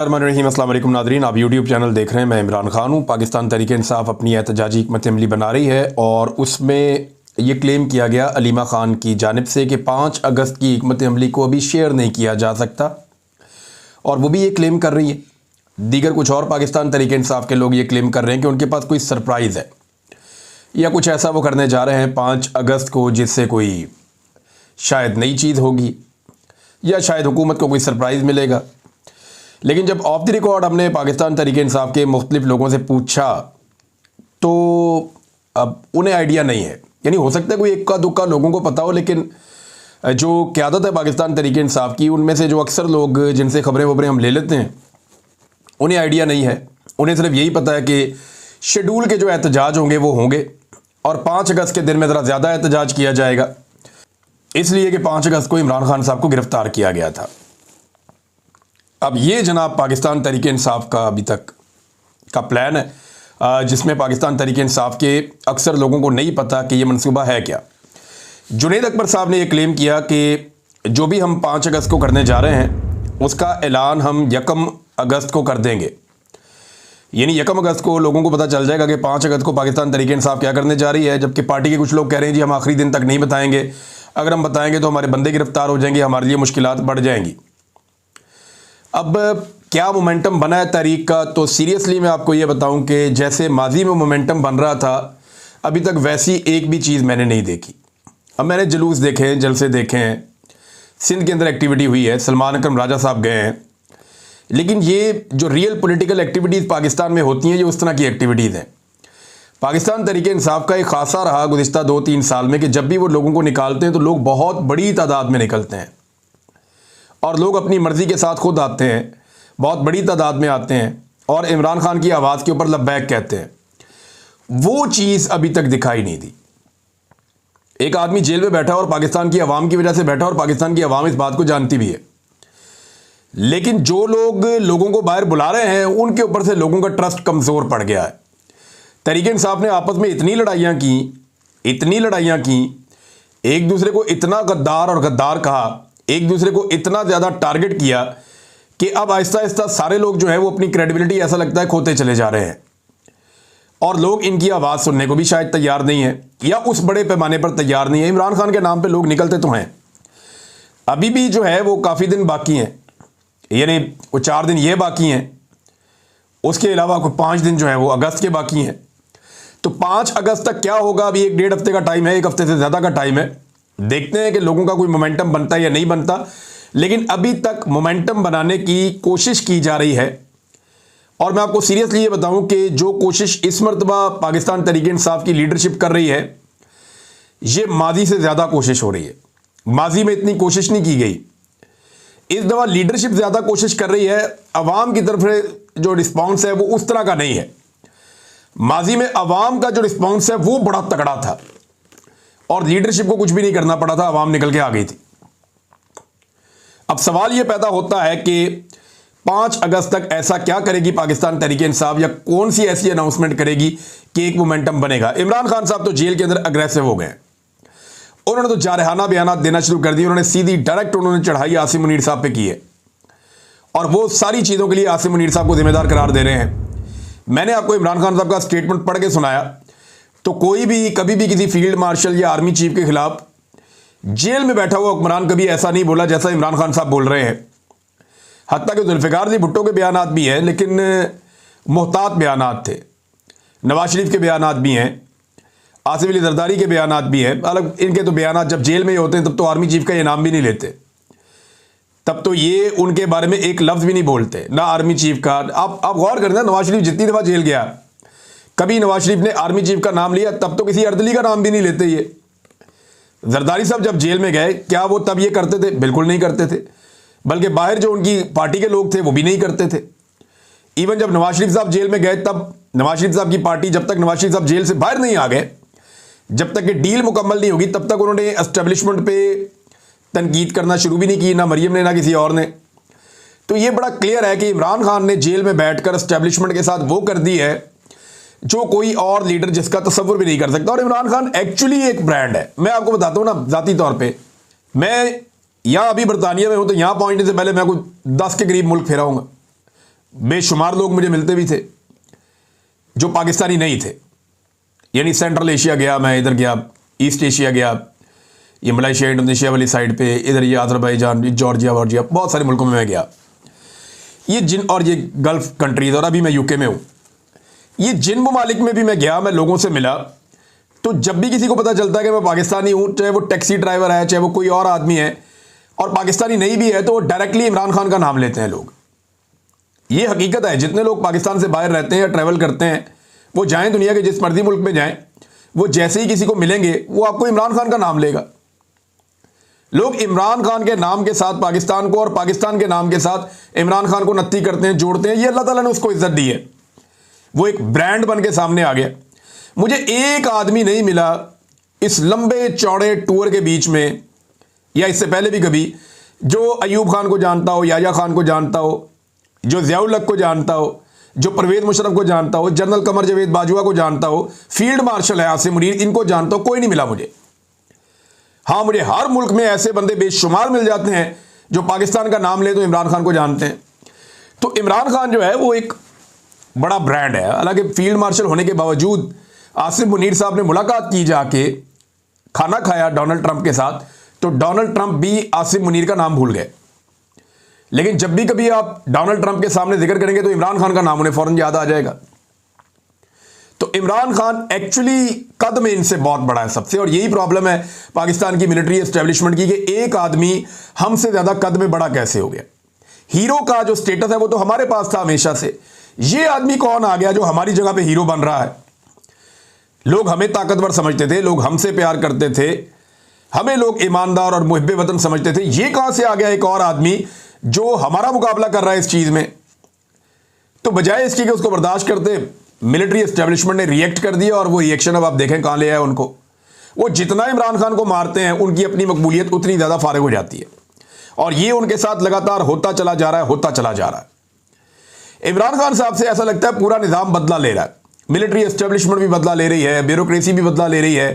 अस्सलाम वालेकुम नादरीन, आप यूट्यूब चैनल देख रहे हैं। मैं इमरान खान हूँ। पाकिस्तान तहरीक इंसाफ अपनी एहतजाजी हिकमत अमली बना रही है और उसमें ये क्लेम किया गया अलीमा ख़ान की जानिब से कि 5 अगस्त की हिकमत अमली को अभी शेयर नहीं किया जा सकता, और वो भी ये क्लेम कर रही है। दीगर कुछ और पाकिस्तान तहरीक इंसाफ के लोग ये क्लेम कर रहे हैं कि उनके पास कोई सरप्राइज़ है या कुछ ऐसा वो करने जा रहे हैं 5 अगस्त को, जिससे कोई शायद नई चीज़ होगी या शायद हुकूमत को कोई सरप्राइज़ मिलेगा। लेकिन जब ऑफ द रिकॉर्ड हमने पाकिस्तान तहरीक इंसाफ के मुख्तलिफ लोगों से पूछा तो अब उन्हें आइडिया नहीं है। यानी हो सकता है कोई इक्का दुक्का लोगों को पता हो, लेकिन जो क़यादत है पाकिस्तान तहरीक इंसाफ की, उनमें से जो अक्सर लोग जिनसे खबरें हम ले लेते हैं, उन्हें आइडिया नहीं है। उन्हें सिर्फ यही पता है कि शेड्यूल के जो एहतजाज होंगे वो होंगे और 5 अगस्त के दिन में ज़रा ज़्यादा एहतजाज किया जाएगा, इसलिए कि 5 अगस्त को इमरान खान साहब को गिरफ़्तार किया गया था। अब ये जनाब पाकिस्तान तहरीक इंसाफ का अभी तक का प्लान है, जिसमें पाकिस्तान तहरीक इंसाफ के अक्सर लोगों को नहीं पता कि ये मंसूबा है क्या। जुनैद अकबर साहब ने ये क्लेम किया कि जो भी हम 5 अगस्त को करने जा रहे हैं उसका ऐलान हम 1 अगस्त को कर देंगे। यानी 1 अगस्त को लोगों को पता चल जाएगा कि 5 अगस्त को पाकिस्तान तहरीक इंसाफ क्या करने जा रही है, जबकि पार्टी के कुछ लोग कह रहे हैं जी हम आखिरी दिन तक नहीं बताएंगे, अगर हम बताएंगे तो हमारे बंदे गिरफ्तार हो जाएंगे, हमारे लिए मुश्किलात बढ़ जाएंगी। अब क्या मोमेंटम बना है तहरीक का, तो सीरियसली मैं आपको ये बताऊं कि जैसे माजी में मोमेंटम बन रहा था, अभी तक वैसी एक भी चीज़ मैंने नहीं देखी। अब मैंने जुलूस देखे हैं, जलसे देखे हैं, सिंध के अंदर एक्टिविटी हुई है, सलमान अकरम राजा साहब गए हैं, लेकिन ये जो रियल पॉलिटिकल एक्टिविटीज़ पाकिस्तान में होती हैं ये उस तरह की एक्टिविटीज़ हैं। पाकिस्तान तहरीक इंसाफ का एक खासा रहा गुज़िश्ता 2-3 साल में कि जब भी वो लोगों को निकालते हैं तो लोग बहुत बड़ी तादाद में निकलते हैं और लोग अपनी मर्ज़ी के साथ खुद आते हैं, बहुत बड़ी तादाद में आते हैं और इमरान खान की आवाज़ के ऊपर लब्बैक कहते हैं। वो चीज़ अभी तक दिखाई नहीं दी। एक आदमी जेल में बैठा और पाकिस्तान की आवाम की वजह से बैठा, और पाकिस्तान की आवाम इस बात को जानती भी है, लेकिन जो लोग लोगों को बाहर बुला रहे हैं उनके ऊपर से लोगों का ट्रस्ट कमज़ोर पड़ गया है। तहरीक इंसाफ ने आपस में इतनी लड़ाइयाँ की, एक दूसरे को इतना गद्दार कहा, एक दूसरे को इतना ज़्यादा टारगेट किया कि अब आहिस्ता आहिस्ता सारे लोग जो है वो अपनी क्रेडिबिलिटी ऐसा लगता है खोते चले जा रहे हैं और लोग इनकी आवाज़ सुनने को भी शायद तैयार नहीं है या उस बड़े पैमाने पर तैयार नहीं है। इमरान खान के नाम पे लोग निकलते तो हैं, अभी भी जो है वो काफ़ी दिन बाकी हैं, यानी वो 4 दिन ये बाकी हैं, उसके अलावा कोई 5 दिन जो है वो अगस्त के बाकी हैं। तो 5 अगस्त तक क्या होगा, अभी 1-1.5 हफ्ते का टाइम है, 1 हफ्ते से ज़्यादा का टाइम है। देखते हैं कि लोगों का कोई मोमेंटम बनता है या नहीं बनता, लेकिन अभी तक मोमेंटम बनाने की कोशिश की जा रही है। और मैं आपको सीरियसली ये बताऊं कि जो कोशिश इस मरतबा पाकिस्तान तहरीक इंसाफ की लीडरशिप कर रही है, ये माजी से ज़्यादा कोशिश हो रही है। माजी में इतनी कोशिश नहीं की गई, इस दफ़ा लीडरशिप ज़्यादा कोशिश कर रही है। अवाम की तरफ से जो रिस्पॉन्स है वो उस तरह का नहीं है। माजी में अवाम का जो रिस्पॉन्स है वो बड़ा तगड़ा था और लीडरशिप को कुछ भी नहीं करना पड़ा था, अवाम निकल के आ गई थी। अब सवाल यह पैदा होता है कि 5 अगस्त तक ऐसा क्या करेगी पाकिस्तान तहरीक इंसाफ, या कौन सी ऐसी अनाउंसमेंट करेगी कि एक मोमेंटम बनेगा। इमरान खान साहब तो जेल के अंदर अग्रेसिव हो गए, उन्होंने तो जारहाना बयान देना शुरू कर दिए। उन्होंने सीधी डायरेक्ट चढ़ाई आसिम मुनीर साहब पे की है और वो सारी चीज़ों के लिए आसिम मुनीर साहब को जिम्मेदार करार दे रहे हैं। मैंने आपको इमरान खान साहब का स्टेटमेंट पढ़ के सुनाया, तो कोई भी कभी भी किसी फील्ड मार्शल या आर्मी चीफ के खिलाफ जेल में बैठा हुआ हुक्मरान कभी ऐसा नहीं बोला जैसा इमरान खान साहब बोल रहे हैं। हत्ता कि जुल्फ़िकार अली भुट्टो के बयानात भी हैं, लेकिन मोहतात बयानात थे। नवाज शरीफ के बयानात भी हैं, आसिफ अली जरदारी के बयानात भी हैं। अलग इनके तो बयानात जब जेल में ही होते हैं तब तो आर्मी चीफ का ये नाम भी नहीं लेते, तब तो ये उनके बारे में एक लफ्ज़ भी नहीं बोलते, ना आर्मी चीफ का। आप गौर करना, नवाज शरीफ जितनी दफ़ा जेल गया, कभी नवाज शरीफ ने आर्मी चीफ का नाम लिया? तब तो किसी अर्दली का नाम भी नहीं लेते ये। जरदारी साहब जब जेल में गए, क्या वो तब ये करते थे? बिल्कुल नहीं करते थे, बल्कि बाहर जो उनकी पार्टी के लोग थे वो भी नहीं करते थे। इवन जब नवाज शरीफ साहब जेल में गए, तब नवाज शरीफ साहब की पार्टी, जब तक नवाज शरीफ साहब जेल से बाहर नहीं आ गए, जब तक ये डील मुकम्मल नहीं होगी, तब तक उन्होंने एस्टेब्लिशमेंट पे तनकीद करना शुरू भी नहीं की, ना मरियम ने ना किसी और ने। तो ये बड़ा क्लियर है कि इमरान खान ने जेल में बैठकर एस्टेब्लिशमेंट के साथ वो कर दी है जो कोई और लीडर जिसका तसव्वुर भी नहीं कर सकता। और इमरान खान एक्चुअली एक ब्रांड है। मैं आपको बताता हूँ ना, ज़ाती तौर पे मैं यहाँ अभी बरतानिया में हूँ, तो यहाँ पहुँचने से पहले मैं कुछ 10 के करीब मुल्क फेरा हूँगा। बेशुमार लोग मुझे मिलते भी थे जो पाकिस्तानी नहीं थे, यानी सेंट्रल एशिया गया, मैं इधर गया, ईस्ट एशिया गया, ये मलेशिया इंडोनेशिया वाली साइड पे, इधर ये अजरबैजान, जॉर्जिया वॉर्जिया, बहुत सारे मुल्कों में मैं गया, और ये गल्फ कंट्रीज, और अभी मैं यूके में हूँ। ये जिन ममालिक में भी मैं गया, मैं लोगों से मिला, तो जब भी किसी को पता चलता है कि मैं पाकिस्तानी हूँ, चाहे वो टैक्सी ड्राइवर है, चाहे वो कोई और आदमी है, और पाकिस्तानी नहीं भी है, तो वो डायरेक्टली इमरान खान का नाम लेते हैं लोग। ये हकीकत है। जितने लोग पाकिस्तान से बाहर रहते हैं या ट्रैवल करते हैं, वो जाएं दुनिया के जिस मर्जी मुल्क में जाएं, वो जैसे ही किसी को मिलेंगे वो आपको इमरान खान का नाम लेगा। लोग इमरान खान के नाम के साथ पाकिस्तान को और पाकिस्तान के नाम के साथ इमरान खान को नत्ती करते हैं, जोड़ते हैं। ये अल्लाह ताला ने उसको इज्जत दी है, वो एक ब्रांड बन के सामने आ गया। मुझे एक आदमी नहीं मिला इस लंबे चौड़े टूर के बीच में, या इससे पहले भी कभी, जो अयूब खान को जानता हो, याया खान को जानता हो, जो ज़ियाउल हक को जानता हो, जो परवेज़ मुशर्रफ को जानता हो, जनरल कमर जावेद बाजवा को जानता हो, फील्ड मार्शल है आसिम मुनीर, इनको जानता हो। कोई नहीं मिला मुझे। हाँ, मुझे हर मुल्क में ऐसे बंदे बेशुमार मिल जाते हैं जो पाकिस्तान का नाम ले तो इमरान खान को जानते हैं। तो इमरान खान जो है वो एक बड़ा ब्रांड है। हालांकि फील्ड मार्शल होने के बावजूद आसिम मुनीर साहब ने मुलाकात की, जाके खाना खाया डोनाल्ड ट्रंप के साथ, तो डोनाल्ड ट्रंप भी आसिम मुनीर का नाम भूल गए। लेकिन जब भी कभी आप डोनाल्ड ट्रंप के सामने जिक्र करेंगे तो इमरान खान का नाम उन्हें फौरन याद आ जाएगा। तो इमरान खान एक्चुअली कद में इनसे बहुत बड़ा है सबसे, और यही प्रॉब्लम है पाकिस्तान की मिलिट्री एस्टेब्लिशमेंट की कि एक आदमी हमसे ज्यादा कद में बड़ा कैसे हो गया। हीरो का जो स्टेटस है वो तो हमारे पास था हमेशा से, ये आदमी कौन आ गया जो हमारी जगह पे हीरो बन रहा है। लोग हमें ताकतवर समझते थे, लोग हमसे प्यार करते थे, हमें लोग ईमानदार और मुहिब्बे वतन समझते थे। ये कहां से आ गया एक और आदमी जो हमारा मुकाबला कर रहा है इस चीज में। तो बजाय इसकी कि उसको बर्दाश्त करते, मिलिट्री एस्टेब्लिशमेंट ने रिएक्ट कर दिया, और वो रिएक्शन अब आप देखें कहां ले आए उनको। वो जितना इमरान खान को मारते हैं, उनकी अपनी मकबूलियत उतनी ज्यादा फारिग हो जाती है, और ये उनके साथ लगातार होता चला जा रहा है, होता चला जा रहा है। इमरान खान साहब से ऐसा लगता है पूरा निजाम बदला ले रहा है, मिलिट्री एस्टेब्लिशमेंट भी बदला ले रही है, ब्यूरोक्रेसी भी बदला ले रही है।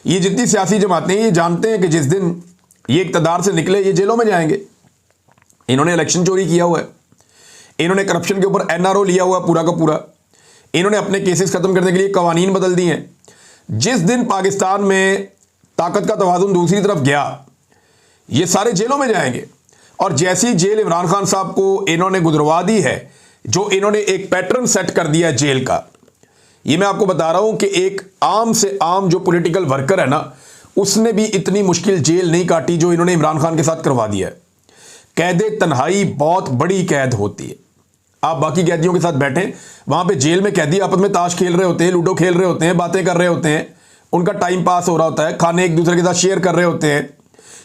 ये जितनी सियासी जमातें ये जानते हैं कि जिस दिन ये इक़्तिदार से निकले ये जेलों में जाएंगे। इन्होंने इलेक्शन चोरी किया हुआ है, इन्होंने करप्शन के ऊपर एनआरओ लिया हुआ पूरा का पूरा, इन्होंने अपने केसेस खत्म करने के लिए कवानीन बदल दिए हैं। जिस दिन पाकिस्तान में ताकत का तवाज़ुन दूसरी तरफ गया, ये सारे जेलों में जाएंगे। और जैसी जेल इमरान खान साहब को इन्होंने गुजरवा दी है, जो इन्होंने एक पैटर्न सेट कर दिया है जेल का, ये मैं आपको बता रहा हूं कि एक आम से आम जो पॉलिटिकल वर्कर है ना, उसने भी इतनी मुश्किल जेल नहीं काटी जो इन्होंने इमरान खान के साथ करवा दिया है। कैदे तन्हाई बहुत बड़ी कैद होती है। आप बाकी कैदियों के साथ बैठें, वहां पे जेल में कैदी आपस में ताश खेल रहे होते हैं, लूडो खेल रहे होते हैं, बातें कर रहे होते हैं, उनका टाइम पास हो रहा होता है, खाने एक दूसरे के साथ शेयर कर रहे होते हैं,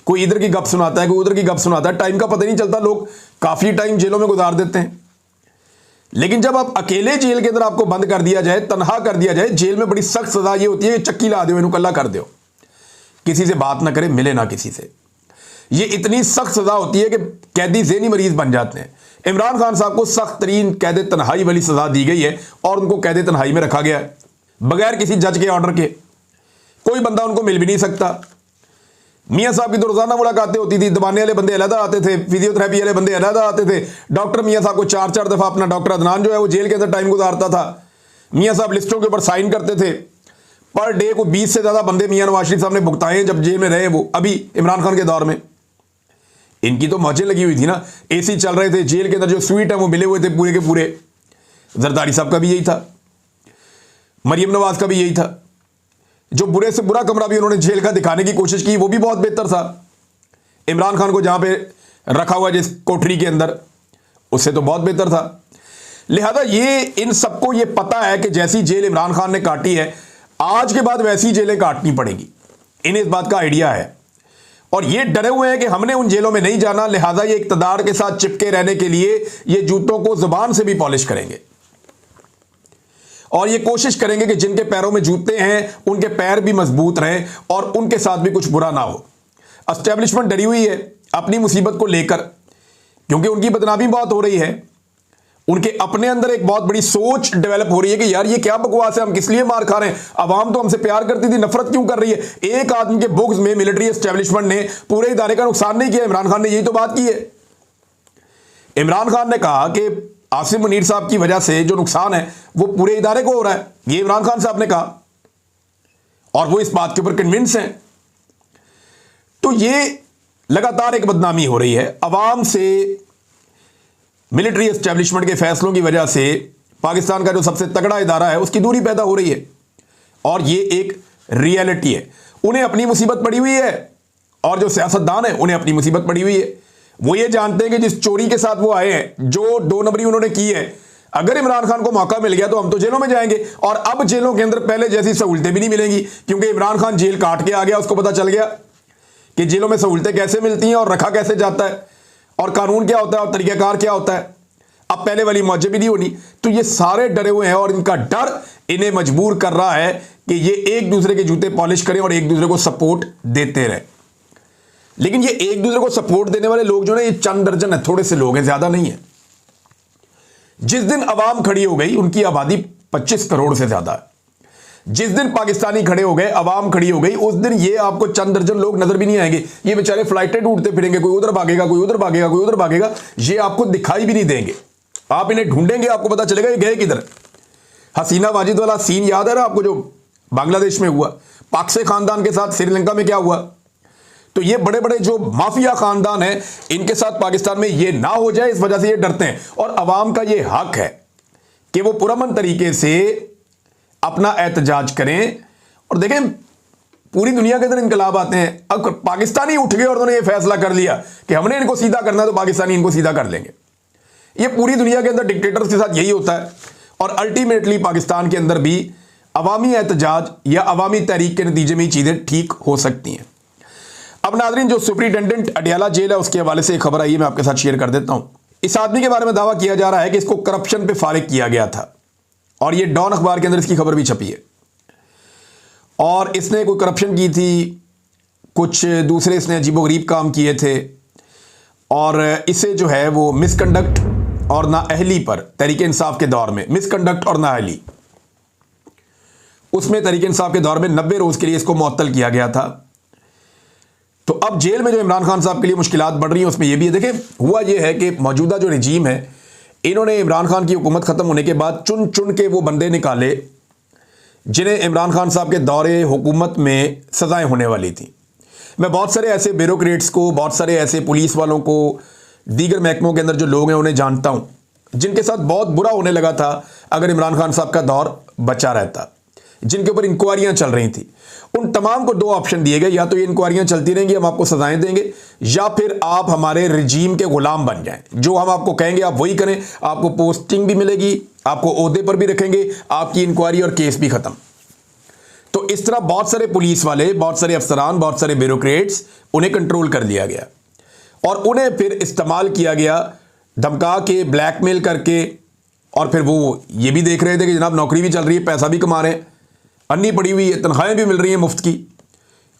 कोई इधर की गप सुनाता है, कोई उधर की गप सुनाता है, टाइम का पता नहीं चलता। लोग काफी टाइम जेलों में गुजार देते हैं। लेकिन जब आप अकेले जेल के अंदर आपको बंद कर दिया जाए, तनहा कर दिया जाए, जेल में बड़ी सख्त सजा ये होती है कि चक्की ला दो, इन्हों कल्ला कर दो, किसी से बात ना करे, मिले ना किसी से। ये इतनी सख्त सजा होती है कि कैदी ज़हनी मरीज बन जाते हैं। इमरान खान साहब को सख्त तरीन कैद तन्हाई वाली सजा दी गई है, और उनको कैद तन्हाई में रखा गया है बगैर किसी जज के ऑर्डर के। कोई बंदा उनको मिल भी नहीं सकता। मियाँ साहब की तो रोजाना मुलाकातें होती थी, दबाने वाले बंदे अलग आते थे, फिजियोथेरेपी वाले बंदे अलग आते थे। डॉक्टर मियाँ साहब को 4-4 दफा अपना डॉक्टर अदनान जो है वो जेल के अंदर टाइम गुजारता था। मियाँ साहब लिस्टों के ऊपर साइन करते थे। पर डे को 20 से ज्यादा बंदे मियाँ नवाज शरीफ साहब ने भुगताए जब जेल में रहे वो, अभी इमरान खान के दौर में। इनकी तो मौजें लगी हुई थी ना, एसी चल रहे थे, जेल के अंदर जो स्वीट है वो मिले हुए थे पूरे के पूरे। जरदारी साहब का भी यही था, मरियम नवाज का भी यही था। जो बुरे से बुरा कमरा भी उन्होंने जेल का दिखाने की कोशिश की, वो भी बहुत बेहतर था। इमरान खान को जहां पे रखा हुआ जिस कोठरी के अंदर, उससे तो बहुत बेहतर था। लिहाजा ये इन सबको ये पता है कि जैसी जेल इमरान खान ने काटी है, आज के बाद वैसी जेलें काटनी पड़ेगी। इन्हें इस बात का आइडिया है, और ये डरे हुए हैं कि हमने उन जेलों में नहीं जाना। लिहाजा ये इक़्तिदार के साथ चिपके रहने के लिए ये जूतों को जुबान से भी पॉलिश करेंगे, और ये कोशिश करेंगे कि जिनके पैरों में जूते हैं उनके पैर भी मजबूत रहें और उनके साथ भी कुछ बुरा ना हो। एस्टेब्लिशमेंट डरी हुई है अपनी मुसीबत को लेकर, क्योंकि उनकी बदनामी बहुत हो रही है। उनके अपने अंदर एक बहुत बड़ी सोच डेवलप हो रही है कि यार ये क्या बकवास है, हम किस लिए मार खा रहे हैं, अवाम तो हमसे प्यार करती थी, नफरत क्यों कर रही है। एक आदमी के बुग्ज में मिलिट्री एस्टेब्लिशमेंट ने पूरे इदारे का नुकसान नहीं किया। इमरान खान ने यही तो बात की है। इमरान खान ने कहा कि आसिम मुनीर साहब की वजह से जो नुकसान है वो पूरे इदारे को हो रहा है, ये इमरान खान साहब ने कहा और वो इस बात के ऊपर कन्विंस हैं। तो ये लगातार एक बदनामी हो रही है अवाम से। मिलिट्री एस्टेब्लिशमेंट के फैसलों की वजह से पाकिस्तान का जो सबसे तगड़ा इदारा है उसकी दूरी पैदा हो रही है और ये एक रियलिटी है। उन्हें अपनी मुसीबत पड़ी हुई है और जो सियासतदान है उन्हें अपनी मुसीबत पड़ी हुई है। वो ये जानते हैं कि जिस चोरी के साथ वो आए हैं, जो 2 नंबरी उन्होंने की है, अगर इमरान खान को मौका मिल गया तो हम तो जेलों में जाएंगे और अब जेलों के अंदर पहले जैसी सहूलतें भी नहीं मिलेंगी, क्योंकि इमरान खान जेल काट के आ गया, उसको पता चल गया कि जेलों में सहूलतें कैसे मिलती हैं और रखा कैसे जाता है और कानून क्या होता है और तरीक़ाकार क्या होता है। अब पहले वाली मौजें भी नहीं होनी। तो ये सारे डरे हुए हैं और इनका डर इन्हें मजबूर कर रहा है कि ये एक दूसरे के जूते पॉलिश करें और एक दूसरे को सपोर्ट देते रहें। लेकिन ये एक दूसरे को सपोर्ट देने वाले लोग जो है ये चंद दर्जन है, थोड़े से लोग हैं, ज्यादा नहीं है। जिस दिन अवाम खड़ी हो गई, उनकी आबादी 25 करोड़ से ज्यादा है। जिस दिन पाकिस्तानी खड़े हो गए, अवाम खड़ी हो गई, उस दिन ये आपको चंद दर्जन लोग नजर भी नहीं आएंगे। ये बेचारे फ्लाइटें ढूंढते फिरेंगे, कोई उधर भागेगा, कोई उधर भागेगा, कोई उधर भागेगा, ये आपको दिखाई भी नहीं देंगे। आप इन्हें ढूंढेंगे, आपको पता चलेगा ये गए किधर। हसीना वाजिद वाला सीन याद है ना आपको, जो बांग्लादेश में हुआ, पाक से खानदान के साथ श्रीलंका में क्या हुआ। तो ये बड़े बड़े जो माफिया खानदान हैं, इनके साथ पाकिस्तान में ये ना हो जाए, इस वजह से ये डरते हैं। और अवाम का ये हक है कि वो पुरअमन तरीके से अपना एहतजाज करें। और देखें, पूरी दुनिया के अंदर इनकलाब आते हैं, अब पाकिस्तानी उठ गए और उन्होंने ये फैसला कर लिया कि हमने इनको सीधा करना है तो पाकिस्तानी इनको सीधा कर लेंगे। ये पूरी दुनिया के अंदर डिक्टेटर्स के साथ यही होता है। और अल्टीमेटली पाकिस्तान के अंदर भी अवामी एहतजाज या अवामी तहरीक के नतीजे में ही चीज़ें ठीक हो सकती हैं। अब नाज़रीन, जो सुपरिटेंडेंट अडियाला जेल है उसके हवाले से एक खबर आई है, मैं आपके साथ शेयर कर देता हूं। इस आदमी के बारे में दावा किया जा रहा है कि इसको करप्शन पे फारिग किया गया था और ये डॉन अखबार के अंदर इसकी खबर भी छपी है। और इसने कोई करप्शन की थी, कुछ दूसरे इसने अजीबोगरीब काम किए थे और इसे जो है वो मिसकंडक्ट और नाअहली पर तहरीक इंसाफ के दौर में, मिसकंडक्ट और नाअहली, उसमें तहरीक इंसाफ के दौर में 90 रोज के लिए इसको मुअत्तल किया गया था। तो अब जेल में जो इमरान खान साहब के लिए मुश्किलात बढ़ रही हैं उसमें यह भी है। देखें, हुआ यह है कि मौजूदा जो रिजीम है, इन्होंने इमरान खान की हुकूमत ख़त्म होने के बाद चुन चुन के वो बंदे निकाले जिन्हें इमरान खान साहब के दौरे हुकूमत में सज़ाएं होने वाली थी। मैं बहुत सारे ऐसे ब्यूरोक्रेट्स को, बहुत सारे ऐसे पुलिस वालों को, दीगर महकमों के अंदर जो लोग हैं उन्हें जानता हूँ, जिनके साथ बहुत बुरा होने लगा था अगर इमरान खान साहब का दौर बचा रहता, जिनके ऊपर इंक्वायरियां चल रही थी। उन तमाम को 2 ऑप्शन दिए गए, या तो ये इंक्वायरियां चलती रहेंगी, हम आपको सजाएं देंगे, या फिर आप हमारे रिजीम के गुलाम बन जाएं, जो हम आपको कहेंगे आप वही करें, आपको पोस्टिंग भी मिलेगी, आपको ओहदे पर भी रखेंगे, आपकी इंक्वायरी और केस भी खत्म। तो इस तरह बहुत सारे पुलिस वाले, बहुत सारे अफसरान, बहुत सारे ब्यूरोक्रेट्स, उन्हें कंट्रोल कर लिया गया और उन्हें फिर इस्तेमाल किया गया धमका के, ब्लैकमेल करके। और फिर वो ये भी देख रहे थे कि जनाब नौकरी भी चल रही है, पैसा भी कमा रहे हैं, अन्नी पड़ी हुई है, तनख्वाहें भी मिल रही हैं मुफ्त की,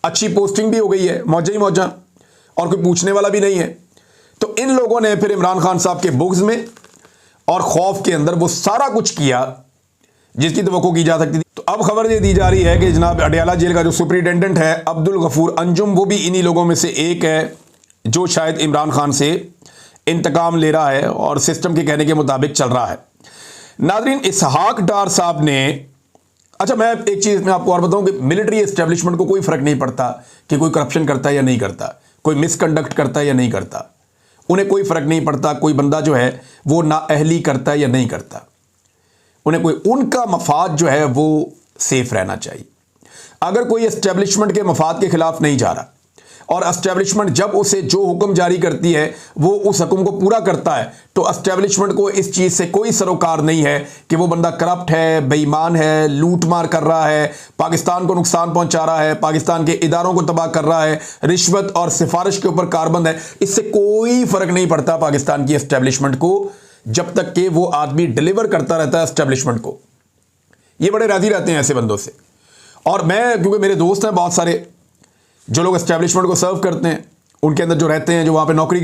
अच्छी पोस्टिंग भी हो गई है, मौजा ही मौजा, और कोई पूछने वाला भी नहीं है। तो इन लोगों ने फिर इमरान खान साहब के बुग़्ज़ में और खौफ के अंदर वो सारा कुछ किया जिसकी तवक्को की जा सकती थी। तो अब खबर ये दी जा रही है कि जनाब अडियाला जेल का जो सुपरिटेंडेंट है अब्दुल गफूर अंजुम, वो भी इन्हीं लोगों में से एक है जो शायद इमरान खान से इंतकाम ले रहा है और सिस्टम के कहने के मुताबिक चल रहा है। नाज़रीन, इसहाक डार साहब ने, अच्छा मैं एक चीज़ मैं आपको और बताऊं कि मिलिट्री एस्टेब्लिशमेंट को कोई फ़र्क नहीं पड़ता कि कोई करप्शन करता है या नहीं करता, कोई मिसकंडक्ट करता है या नहीं करता, उन्हें कोई फ़र्क नहीं पड़ता कोई बंदा जो है वो नाअहली करता है या नहीं करता। उन्हें कोई, उनका मफाद जो है वो सेफ रहना चाहिए। अगर कोई एस्टेब्लिशमेंट के मफाद के खिलाफ नहीं जा रहा और एस्टेब्लिशमेंट जब उसे जो हुक्म जारी करती है वो उस हुक्म को पूरा करता है, तो एस्टेब्लिशमेंट को इस चीज़ से कोई सरोकार नहीं है कि वो बंदा करप्ट है, बेईमान है, लूट मार कर रहा है, पाकिस्तान को नुकसान पहुंचा रहा है, पाकिस्तान के इदारों को तबाह कर रहा है, रिश्वत और सिफारिश के ऊपर कारबंद है। इससे कोई फ़र्क नहीं पड़ता पाकिस्तान की एस्टेब्लिशमेंट को, जब तक कि वो आदमी डिलीवर करता रहता है एस्टेब्लिशमेंट को। ये बड़े राजी रहते हैं ऐसे बंदों से। और मैं, क्योंकि मेरे दोस्त हैं बहुत सारे जो लोग एस्टेब्लिशमेंट को सर्व करते हैं, उनके अंदर जो रहते हैं, जो वहाँ पे नौकरी